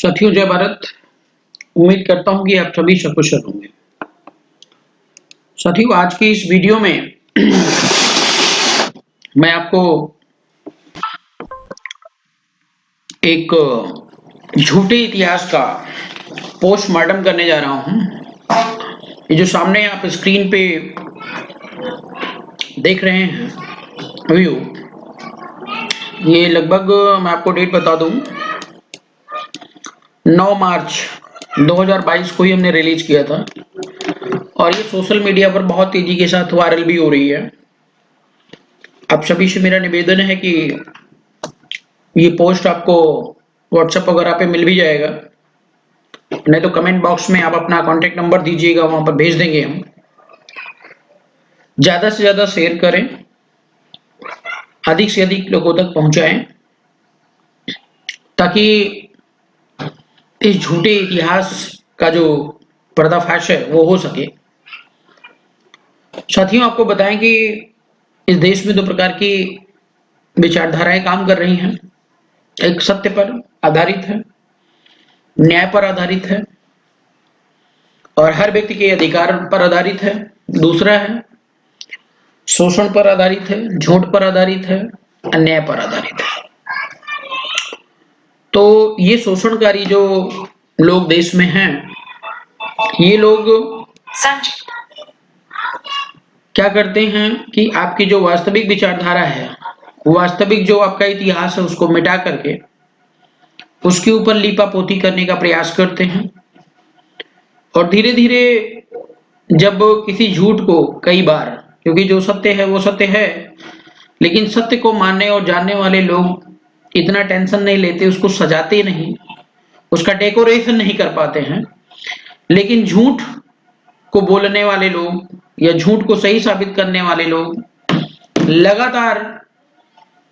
साथियों जय भारत। उम्मीद करता हूं कि आप सभी सकुशल होंगे। साथियों आज की इस वीडियो में मैं आपको एक झूठे इतिहास का पोस्टमार्टम करने जा रहा हूं। ये जो सामने आप स्क्रीन पे देख रहे हैं व्यू, ये लगभग मैं आपको डेट बता दूं 9 मार्च 2022 को ही हमने रिलीज किया था और ये सोशल मीडिया पर बहुत तेजी के साथ वायरल भी हो रही है। आप सभी से मेरा निवेदन है कि ये पोस्ट आपको व्हाट्सएप वगैरह पे मिल भी जाएगा, नहीं तो कमेंट बॉक्स में आप अपना कॉन्टेक्ट नंबर दीजिएगा, वहां पर भेज देंगे हम। ज्यादा से ज्यादा शेयर करें, अधिक से अधिक लोगों तक पहुंचाएं ताकि इस झूठे इतिहास का जो पर्दाफाश है वो हो सके। साथियों आपको बताएं कि इस देश में दो प्रकार की विचारधाराएं काम कर रही हैं। एक सत्य पर आधारित है, न्याय पर आधारित है और हर व्यक्ति के अधिकार पर आधारित है। दूसरा है शोषण पर आधारित है, झूठ पर आधारित है, अन्याय पर आधारित है। तो ये शोषणकारी जो लोग देश में हैं, ये लोग क्या करते हैं कि आपकी जो वास्तविक विचारधारा है, वास्तविक जो आपका इतिहास है, उसको मिटा करके उसके ऊपर लीपापोती करने का प्रयास करते हैं। और धीरे धीरे जब किसी झूठ को कई बार, क्योंकि जो सत्य है वो सत्य है, लेकिन सत्य को मानने और जानने वाले लोग इतना टेंशन नहीं लेते, उसको सजाते नहीं, उसका डेकोरेशन नहीं कर पाते हैं। लेकिन झूठ को बोलने वाले लोग या झूठ को सही साबित करने वाले लोग लगातार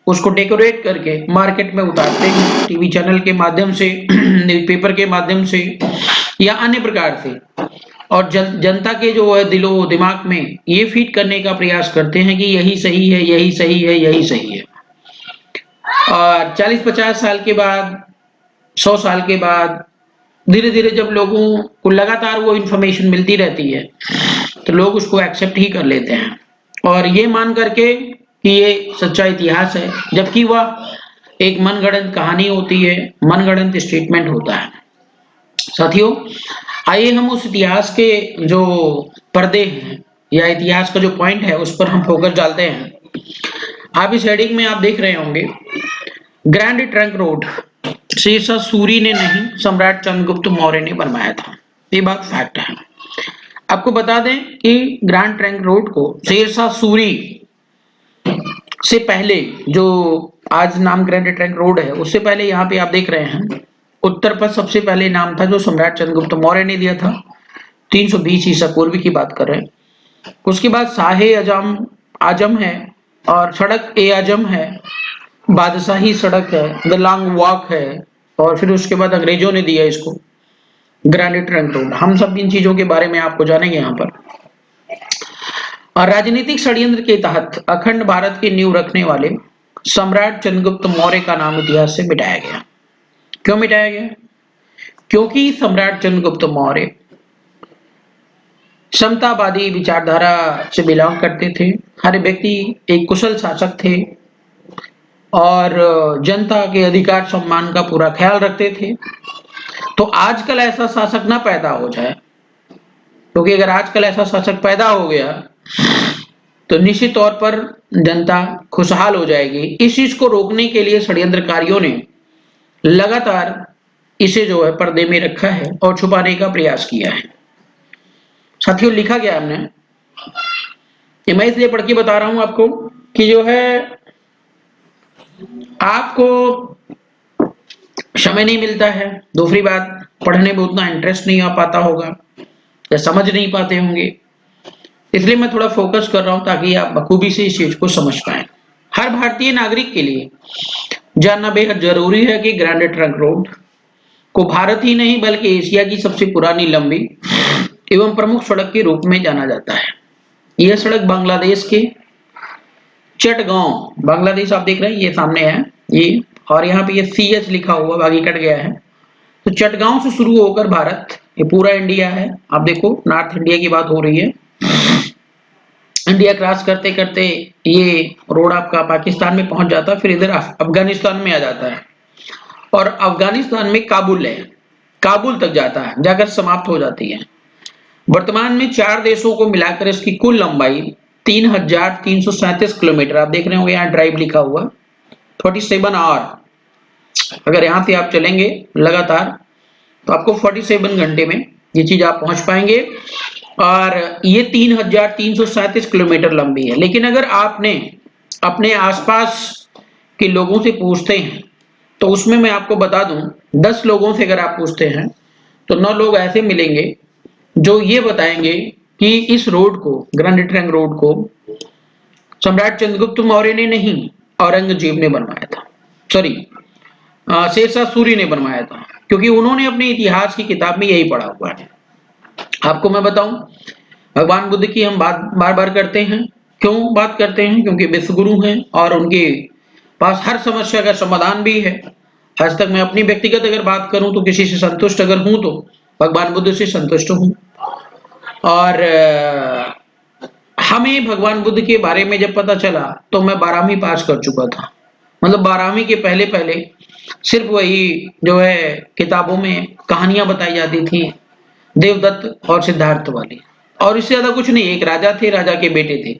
उसको डेकोरेट करके मार्केट में उतारते हैं, टीवी चैनल के माध्यम से, न्यूज़पेपर के माध्यम से या अन्य प्रकार से, और जनता के जो है दिलो दिमाग में ये फीड करने का प्रयास करते हैं कि यही सही है, यही सही है, यही सही है। और 40-50 साल के बाद, 100 साल के बाद धीरे धीरे जब लोगों को लगातार वो इंफॉर्मेशन मिलती रहती है तो लोग उसको एक्सेप्ट ही कर लेते हैं और ये मान करके कि ये सच्चा इतिहास है, जबकि वह एक मनगढ़ंत कहानी होती है, मनगढ़ंत स्टेटमेंट होता है। साथियों आइए हम उस इतिहास के जो पर्दे हैं या इतिहास का जो पॉइंट है उस पर हम फोकस डालते हैं। आप इस हेडिंग में आप देख रहे होंगे grand trunk road Shershah Suri ने नहीं, सम्राट चंद्रगुप्त मौर्य ने बनवाया था। ये बात फैक्ट है। आपको बता दें कि ग्रैंड ट्रंक रोड को शेरशाह सूरी से पहले, जो आज नाम ग्रैंड ट्रंक रोड है, उससे पहले यहाँ पे आप देख रहे हैं उत्तर पर सबसे पहले नाम था जो सम्राट चंद्रगुप्त मौर्य ने दिया था। 320 ईसा पूर्व की बात कर रहे हैं। उसके बाद शाहे आजम है और सड़क ए आजम है, बादशाही सड़क है, द लॉन्ग वॉक है, और फिर उसके बाद अंग्रेजों ने दिया इसको ग्रैंड ट्रंक रोड। हम सब इन चीजों के बारे में आपको जानेंगे यहाँ पर। और राजनीतिक षड्यंत्र के तहत अखंड भारत की नींव रखने वाले सम्राट चंद्रगुप्त मौर्य का नाम इतिहास से मिटाया गया। क्यों मिटाया गया? क्योंकि सम्राट चंद्रगुप्त मौर्य समतावादी विचारधारा से बिलोंग करते थे। हर व्यक्ति एक कुशल शासक थे और जनता के अधिकार सम्मान का पूरा ख्याल रखते थे। तो आजकल ऐसा शासक ना पैदा हो जाए, क्योंकि अगर आजकल ऐसा शासक पैदा हो गया तो निश्चित तौर पर जनता खुशहाल हो जाएगी। इस चीज को रोकने के लिए षड्यंत्रकारियों ने लगातार इसे जो है पर्दे में रखा है और छुपाने का प्रयास किया है। साथियों लिखा गया हमने, ये मैं इसलिए पढ़ के बता रहा हूं आपको कि जो है आपको समय नहीं मिलता है, दूसरी बात पढ़ने में उतना इंटरेस्ट नहीं आ पाता होगा या समझ नहीं पाते होंगे, इसलिए मैं थोड़ा फोकस कर रहा हूं ताकि आप बखूबी से इस चीज को समझ पाए। हर भारतीय नागरिक के लिए जानना बेहद जरूरी है कि ग्रैंड ट्रंक रोड को भारत ही नहीं बल्कि एशिया की सबसे पुरानी, लंबी एवं प्रमुख सड़क के रूप में जाना जाता है। यह सड़क बांग्लादेश के चटगांव, बांग्लादेश आप देख रहे हैं, ये सामने है ये, और यहाँ पे ये CH लिखा हुआ, बाकी कट गया है, तो चटगांव से शुरू होकर भारत, ये पूरा इंडिया है। आप देखो नॉर्थ इंडिया की बात हो रही है। इंडिया क्रॉस करते करते ये रोड आपका पाकिस्तान में पहुंच जाता है, फिर इधर अफगानिस्तान में आ जाता है और अफगानिस्तान में काबुल है, काबुल तक जाता है, जाकर समाप्त हो जाती है। वर्तमान में 4 देशों को मिलाकर इसकी कुल लंबाई 3,337 किलोमीटर। आप देख रहे होंगे यहाँ ड्राइव लिखा हुआ 47 आवर। अगर यहाँ से आप चलेंगे लगातार तो आपको 47 घंटे में ये चीज आप पहुंच पाएंगे और ये 3,337 किलोमीटर लंबी है। लेकिन अगर आपने अपने आसपास के लोगों से पूछते हैं तो उसमें मैं आपको बता दूं, 10 लोगों से अगर आप पूछते हैं तो 9 लोग ऐसे मिलेंगे जो ये बताएंगे कि इस रोड को, ग्रैंड ट्रंक रोड को सम्राट चंद्रगुप्त मौर्य ने नहीं, औरंगजेब ने बनवाया था। सॉरी, शेरशाह सूरी ने बनवाया था, क्योंकि उन्होंने अपने इतिहास की किताब में यही पढ़ा हुआ है। आपको मैं बताऊं, भगवान बुद्ध की हम बात बार बार करते हैं। क्यों बात करते हैं? क्योंकि विश्व गुरु हैं और उनके पास हर समस्या का समाधान भी है। आज तक मैं अपनी व्यक्तिगत अगर बात करूं तो किसी से संतुष्ट अगर हूं तो भगवान बुद्ध से संतुष्ट हूं। और हमें भगवान बुद्ध के बारे में जब पता चला तो मैं 12वीं पास कर चुका था। मतलब 12वीं के पहले पहले सिर्फ वही जो है किताबों में कहानियां बताई जाती थी, देवदत्त और सिद्धार्थ वाली, और इससे ज्यादा कुछ नहीं। एक राजा थे, राजा के बेटे थे,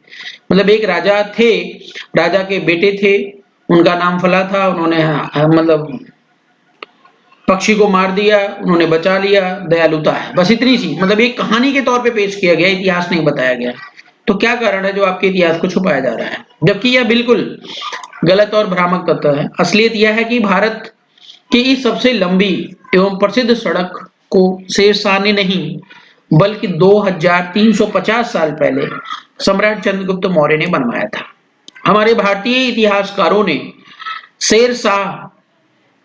मतलब एक राजा थे, राजा के बेटे थे, उनका नाम फला था, उन्होंने मतलब पक्षी को मार दिया, उन्होंने बचा लिया, दयालुता है, बस इतनी सी, मतलब एक कहानी के तौर पे पेश किया गया, इतिहास नहीं बताया गया। तो क्या कारण है जो आपके इतिहास को छुपाया जा रहा है, जबकि यह बिल्कुल गलत और भ्रामक तथ्य है। असलियत यह है कि भारत की इस सबसे लंबी एवं प्रसिद्ध सड़क को शेरशाह ने नहीं बल्कि 2350 साल पहले सम्राट चंद्रगुप्त मौर्य ने बनवाया था। हमारे भारतीय इतिहासकारों ने शेरशाह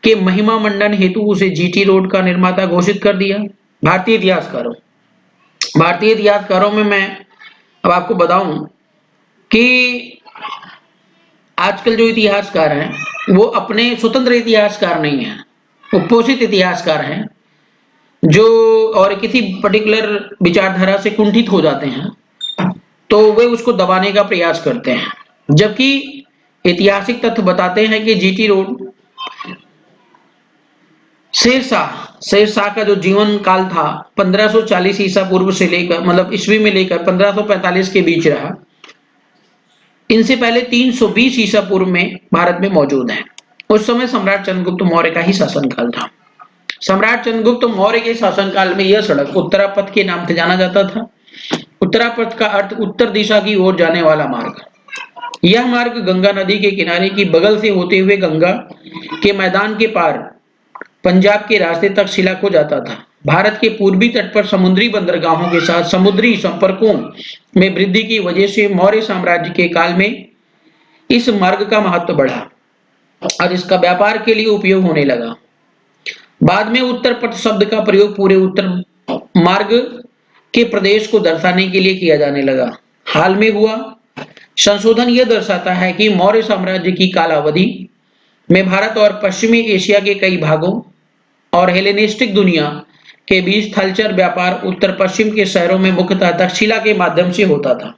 के महिमा मंडन हेतु उसे जीटी रोड का निर्माता घोषित कर दिया। भारतीय इतिहासकारों में मैं अब आपको बताऊं कि आजकल जो इतिहासकार हैं वो अपने स्वतंत्र इतिहासकार नहीं हैं, वो पोषित इतिहासकार हैं जो और किसी पर्टिकुलर विचारधारा से कुंठित हो जाते हैं तो वे उसको दबाने का प्रयास करते हैं। जबकि ऐतिहासिक तथ्य बताते हैं कि जीटी रोड शेरशाह का जो जीवन काल था 1540 ईसा पूर्व से लेकर, मतलब ईस्वी में लेकर 1545 के बीच रहा। इनसे पहले 320 ईसा पूर्व में भारत में मौजूद है। उस समय सम्राट चंद्रगुप्त मौर्य का ही शासनकाल था। सम्राट चंद्रगुप्त मौर्य के शासनकाल में यह सड़क उत्तरापथ के नाम से जाना जाता था। उत्तरापथ का अर्थ उत्तर दिशा की ओर जाने वाला मार्ग। यह मार्ग गंगा नदी के किनारे की बगल से होते हुए गंगा के मैदान के पार पंजाब के रास्ते तक शिला को जाता था। भारत के पूर्वी तट पर समुद्री बंदरगाहों के साथ समुद्री संपर्कों में वृद्धि की वजह से मौर्य साम्राज्य के काल में इस मार्ग का महत्व बढ़ा और इसका व्यापार के लिए उपयोग होने लगा। बाद में उत्तर पथ शब्द का प्रयोग पूरे उत्तर मार्ग के प्रदेश को दर्शाने के लिए किया जाने लगा। हाल में हुआ संशोधन यह दर्शाता है कि मौर्य साम्राज्य की कालावधि में भारत और पश्चिमी एशिया के कई भागों और हेलेनिस्टिक दुनिया के बीच थलचर व्यापार उत्तर पश्चिम के शहरों में मुख्यतः तक्षशिला के माध्यम से होता था।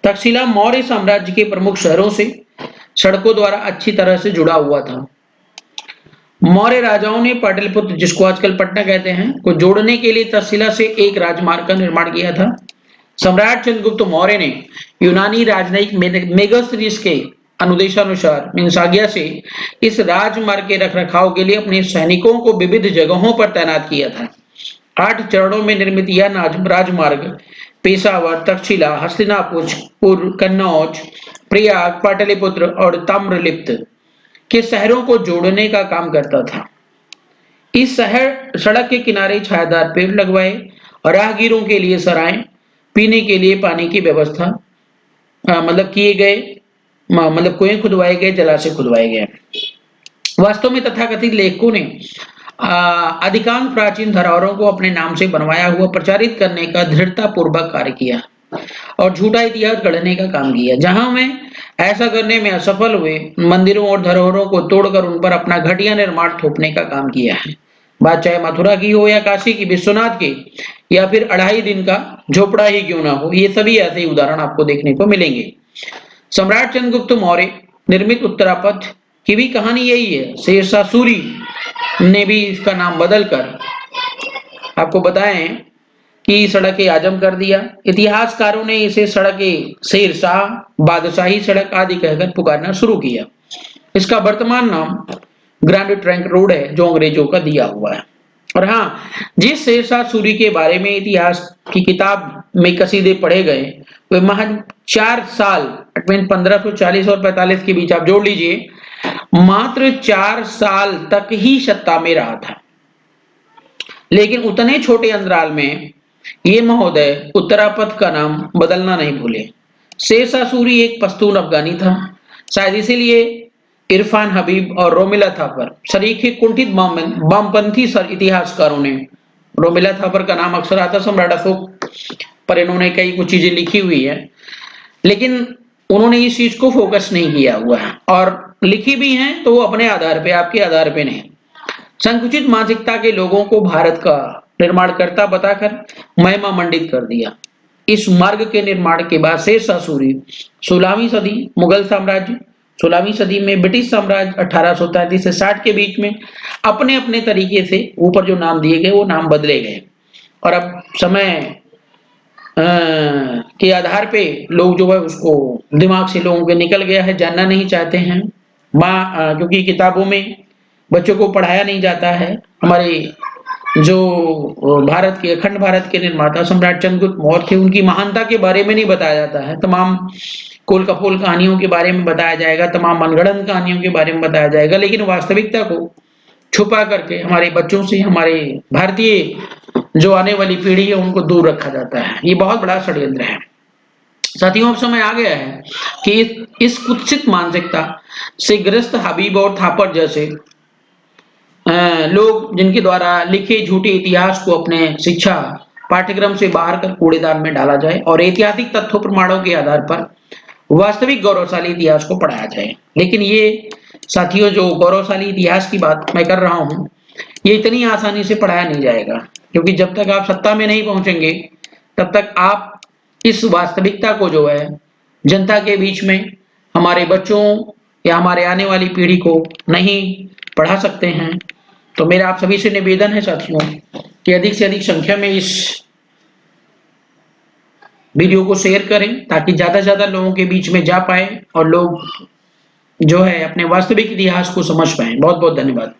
तक्षशिला मौर्य साम्राज्य के प्रमुख शहरों से सड़कों द्वारा अच्छी तरह से जुड़ा हुआ था। मौर्य राजाओं ने पाटलिपुत्र, जिसको आजकल पटना कहते हैं, को जोड़ने के लिए तक्षशिला से एक राजमार्ग का निर्माण किया था। सम्राट चंद्रगुप्त मौर्य ने यूनानी राजनयिक मेगास्थनीस के अनुदेशानुसार मिनसागिया से इस राजमार्ग के रखरखाव के लिए अपने सैनिकों को विविध जगहों पर तैनात किया था। 8 चरणों में निर्मित यह राजमार्ग पेशावर, तक्षशिला, हस्तिनापुर, कन्नौज, प्रयाग, पाटलिपुत्र और ताम्रलिप्त के शहरों को जोड़ने का काम करता था। इस सड़क के किनारे छायादार पेड़ लगवाए और राहगीरों के लिए सराय, पीने के लिए पानी की व्यवस्था मतलब किए गए, मतलब कुएं खुदवाए गए, जलाशय खुदवाए गए। वास्तव में तथाकथित लेखकों ने अधिकांश प्राचीन धरोहरों को अपने नाम से बनवाया हुआ प्रचारित करने का दृढ़ता पूर्वक कार्य किया और झूठा इतिहास गढ़ने का काम किया। जहां में ऐसा करने में असफल हुए, मंदिरों और धरोहरों को तोड़कर उन पर अपना घटिया निर्माण थोपने का काम किया है। बात चाहे मथुरा की हो या काशी की, विश्वनाथ की, या फिर 2.5 दिन का झोपड़ा ही क्यों ना हो, ये सभी ऐसे ही उदाहरण आपको देखने को मिलेंगे। सम्राट चंद्रगुप्त मौर्य निर्मित उत्तरापथ की भी कहानी यही है। शेरशाह सूरी ने भी इसका नाम बदलकर आपको बताएं कि सड़क ए आजम कर दिया। इतिहासकारों ने इसे सड़क ए शेरशाह, बादशाही सड़क आदि कहकर पुकारना शुरू किया। इसका वर्तमान नाम ग्रैंड ट्रंक रोड है, जो अंग्रेजों का दिया हुआ है। और हाँ, जिस शेरशाह सूरी के बारे में इतिहास की किताब में कसीदे पढ़े गए, वे महज 4 साल 1540 और 45 के बीच आप जोड़ लीजिए, मात्र 4 साल तक ही सत्ता में रहा था। लेकिन उतने छोटे अंतराल में ये महोदय उत्तरापथ का नाम बदलना नहीं भूले। शेरशाह सूरी एक पश्तून अफगानी था, शायद इसीलिए इरफान हबीब और रोमिला थापर शरीके कुंठित वामपंथी इतिहासकारों ने, रोमिला थापर का नाम अक्सर आता सम्राट अशोक पर, इन्होंने कई कुछ चीजें लिखी हुई है, लेकिन उन्होंने इस चीज को फोकस नहीं किया हुआ है, और लिखी भी हैं तो वो अपने आधार पे, आपके आधार पे नहीं। संकुचित मानसिकता के लोगों को भारत का निर्माणकर्ता बताकर महिमा मंडित कर दिया। इस मार्ग के निर्माण के बाद शेरशाह सूरी 16वीं सदी मुगल साम्राज्य, 16वीं सदी में ब्रिटिश साम्राज्य 1833 से 60 के बीच में अपने अपने तरीके से ऊपर जो नाम दिए गए वो नाम बदले गए। और अब समय के आधार पे लोग जो है उसको दिमाग से लोगों के निकल गया है, जानना नहीं चाहते हैं। क्योंकि किताबों में बच्चों को पढ़ाया नहीं जाता है। हमारे जो भारत के, अखंड भारत के निर्माता सम्राट चंद्रगुप्त मौर्य थे, उनकी महानता के बारे में नहीं बताया जाता है। तमाम कोल कपोल कहानियों के बारे में बताया जाएगा, तमाम मनगढ़ंत कहानियों के बारे में बताया जाएगा, लेकिन वास्तविकता को छुपा करके हमारे बच्चों से, हमारे भारतीय जो आने वाली पीढ़ी है उनको दूर रखा जाता है। ये बहुत बड़ा षड्यंत्र है। साथियों, अब समय आ गया है कि इस कुत्सित मानसिकता से ग्रस्त हबीब और थापर जैसे लोग, जिनके द्वारा लिखे झूठे इतिहास को अपने शिक्षा पाठ्यक्रम से बाहर कर कूड़ेदान में डाला जाए और ऐतिहासिक तथ्यों प्रमाणों के आधार पर वास्तविक गौरवशाली इतिहास को पढ़ाया जाए। लेकिन ये साथियों, जो गौरवशाली इतिहास की बात मैं कर रहा हूं, ये इतनी आसानी से पढ़ाया नहीं जाएगा, क्योंकि जब तक आप सत्ता में नहीं पहुंचेंगे तब तक आप इस वास्तविकता को जो है जनता के बीच में, हमारे बच्चों या हमारे आने वाली पीढ़ी को नहीं पढ़ा सकते हैं। तो मेरा आप सभी से निवेदन है साथियों कि अधिक से अधिक संख्या में इस वीडियो को शेयर करें, ताकि ज्यादा से ज्यादा लोगों के बीच में जा पाए और लोग जो है अपने वास्तविक इतिहास को समझ पाए। बहुत बहुत धन्यवाद।